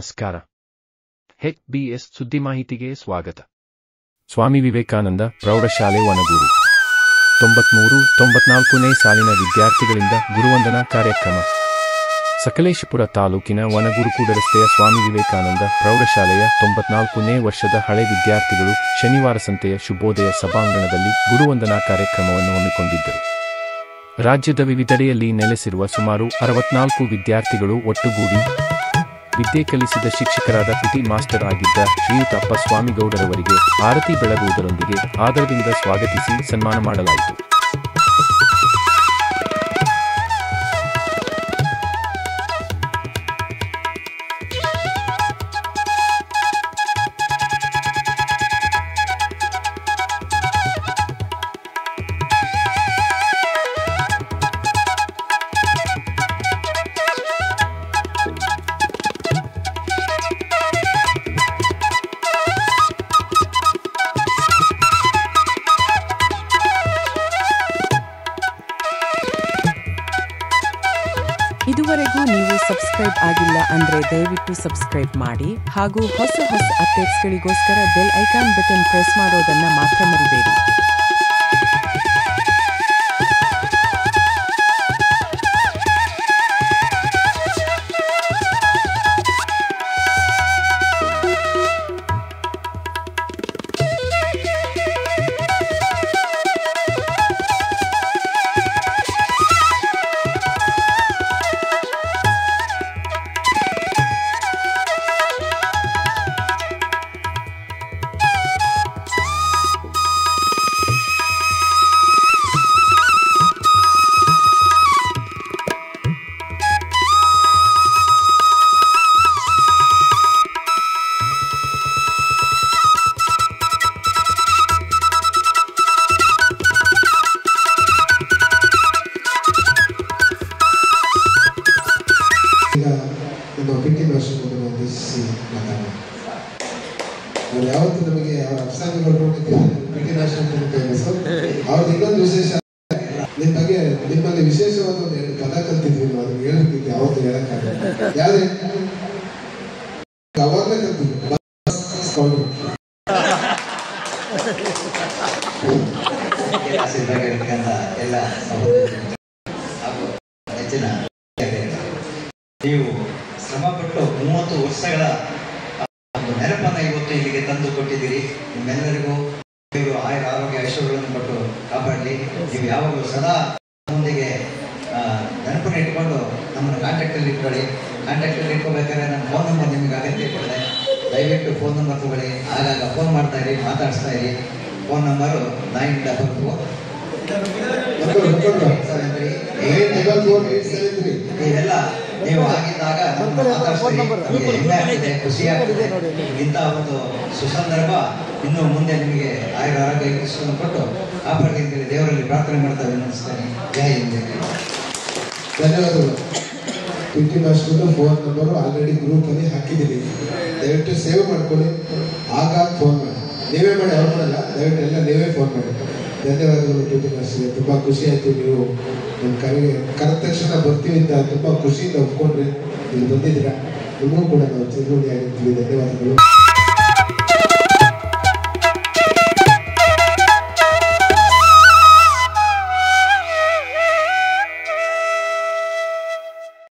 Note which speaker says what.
Speaker 1: ನಮಸ್ಕಾರ. HBS ಸುದ್ದಿ ಮಾಹಿತಿಗೆ ಸ್ವಾಗತ. ಸ್ವಾಮಿ ವಿವೇಕಾನಂದ ಪ್ರೌಢಶಾಲೆ ವನಗೂರು 93-94ನೇ ಸಾಲಿನ ವಿದ್ಯಾರ್ಥಿಗಳಿಂದ ಗುರುವಂದನಾ ಕಾರ್ಯಕ್ರಮ. ಸಕಲೇಶಪುರ ತಾಲೂಕಿನ ವನಗುರುಕೂಡ ರಸ್ತೆಯ ಸ್ವಾಮಿ ವಿವೇಕಾನಂದ ಪ್ರೌಢಶಾಲೆಯ 94ನೇ ವರ್ಷದ ಹಳೆ ವಿದ್ಯಾರ್ಥಿಗಳು ಶನಿವಾರ ಸಂತೆಯ ಶುಭೋದಯ ಸಭಾಂಗಣದಲ್ಲಿ ಗುರುವಂದನಾ ಕಾರ್ಯಕ್ರಮವನ್ನು ಹಮ್ಮಿಕೊಂಡಿದ್ದರು. ರಾಜ್ಯದ ವಿವಿಧೆಡೆಯಲ್ಲಿ ನೆಲೆಸಿರುವ ಸುಮಾರು 64 ವಿದ್ಯಾರ್ಥಿಗಳು ಒಟ್ಟುಗೂಡಿ ವಿದ್ಯೆ ಕಲಿಸಿದ ಶಿಕ್ಷಕರಾದ ಪಿಟಿ ಮಾಸ್ಟರ್ ಆಗಿದ್ದ ಶ್ರೀಯುತ ಅಪ್ಪ ಸ್ವಾಮಿಗೌಡರವರಿಗೆ ಆರತಿ ಬೆಳಗುವುದರೊಂದಿಗೆ ಆದರದಿಂದ ಸ್ವಾಗತಿಸಿ ಸನ್ಮಾನ ಮಾಡಲಾಯಿತು.
Speaker 2: ಇದುವರೆಗೂ ನೀವು ಸಬ್ಸ್ಕ್ರೈಬ್ ಆಗಿಲ್ಲ ಅಂದ್ರೆ ದಯವಿಟ್ಟು ಸಬ್ಸ್ಕ್ರೈಬ್ ಮಾಡಿ ಹಾಗೂ ಹೊಸ ಅಪ್ಡೇಟ್ಸ್ಗಳಿಗೋಸ್ಕರ ಬೆಲ್ ಐಕಾನ್ ಬಟನ್ ಪ್ರೆಸ್ ಮಾಡೋದನ್ನ ಮಾತ್ರ ಮರಿಬೇಡಿ.
Speaker 3: ನಮ್ಮ ಪಿಟಿ ಮಾಸ್ಟರ್ ಉದ್ದೇಶಿಸಿ ಮಾತಾಡೋಣ. ಅವ್ರು ಯಾವತ್ತು ನಮಗೆ ಅವರ ಅಪ್ಸಾಮಿಗಳು ಪಿಟಿ ಮಾಸ್ಟರ್ ಅಂತ ಫೇಮಸ್. ಅವ್ರದ್ದು ಇನ್ನೊಂದು ವಿಶೇಷ, ನಿಮ್ಮಲ್ಲಿ ವಿಶೇಷವಾದ ಒಂದು 2 ಪದ ಕಲ್ತಿದ್ವಿ ನಾವು, ಅದನ್ನು ಹೇಳಬೇಕಿತ್ತು, ಯಾವತ್ತು ಹೇಳಕ್ಕಾಗಲ್ಲ. ಯಾವ್ದು ಅವಾಗಲೇ ಕಲ್ತಿದ್ವಿ
Speaker 4: ಎಲ್ಲ ಹೆಚ್ಚಿನ ನೀವು ಶ್ರಮಪಟ್ಟು 30 ವರ್ಷಗಳ ಒಂದು ನೆನಪನ್ನು ಇವತ್ತು ಇಲ್ಲಿಗೆ ತಂದು ಕೊಟ್ಟಿದ್ದೀರಿ. ನಿಮ್ಮೆಲ್ಲರಿಗೂ ಆಯುರ ಆರೋಗ್ಯ ಐಶ್ವರ್ಯಗಳನ್ನು ಕೊಟ್ಟು ಕಾಪಾಡಲಿ. ನೀವು ಯಾವಾಗಲೂ ಸದಾ ಮುಂದೆಗೆ ನೆನಪನ್ನು ಇಟ್ಕೊಂಡು ನಮ್ಮನ್ನು ಕಾಂಟ್ಯಾಕ್ಟಲ್ಲಿ ಇಟ್ಕೊಳ್ಳಿ. ಕಾಂಟ್ಯಾಕ್ಟಲ್ಲಿ ಇಟ್ಕೋಬೇಕಾದ್ರೆ ನನ್ನ ಫೋನ್ ನಂಬರ್ ನಿಮಗೆ ಅಗತ್ಯ ಇರ್ತದೆ. ದಯವಿಟ್ಟು ಫೋನ್ ನಂಬರ್ ತಗೊಳ್ಳಿ. ಆಗಾಗ ಫೋನ್ ಮಾಡ್ತಾ ಇರಿ, ಮಾತಾಡಿಸ್ತಾ ಇರಿ. ಫೋನ್ ನಂಬರು 944 ಇವೆಲ್ಲ ನೀವು ಆಗಿದ್ದಾಗ ಹೆಮ್ಮೆ ಆಗ್ತಿದೆ, ಖುಷಿ ಆಗ್ತಿದೆ. ಇಂಥ ಒಂದು ಸುಸಂದರ್ಭ ಇನ್ನು ಮುಂದೆ ನಿಮಗೆ ಆಯುರ ಆರೋಗ್ಯ ಐಶ್ವರ್ಯವನ್ನು ಕೊಟ್ಟು ಕಾಪಾಡಲಿ ಅಂತೇಳಿ ದೇವರಲ್ಲಿ ಪ್ರಾರ್ಥನೆ ಮಾಡ್ತಾ ವಿನಂತಿಸ್ತೇನೆ. ಜೈ ಹಿಂದ್.
Speaker 3: ಧನ್ಯವಾದಗಳು. PT master phone number already ಗ್ರೂಪಲ್ಲಿ ಹಾಕಿದ್ದೀವಿ, ದಯವಿಟ್ಟು ಸೇವ್ ಮಾಡ್ಕೊಳ್ಳಿ. ಆಗ ಫೋನ್ ಮಾಡಿ, ನೀವೇ ಮಾಡಿ, ಅವ್ರು ಮಾಡಲ್ಲ, ದಯವಿಟ್ಟು ಎಲ್ಲ ನೀವೇ ಫೋನ್ ಮಾಡಿ. ಧನ್ಯವಾದಗಳು ಪಿಟಿ ಮಾಸ್ಟರ್ಗೆ. ತುಂಬ ಖುಷಿ ಆಯಿತು, ನೀವು ನಮ್ಮ ಕರೆದ ತಕ್ಷಣ ಬರ್ತೀವಿ ಅಂತ ತುಂಬ ಖುಷಿಯಿಂದ ಒಪ್ಕೊಂಡ್ರೆ ಇಲ್ಲಿ ಬಂದಿದ್ದೀರಾ. ನಿಮಗೂ ಕೂಡ ನಾವು ಚಿರುಣಿ ಆಗಿರ್ತೀವಿ. ಧನ್ಯವಾದಗಳು.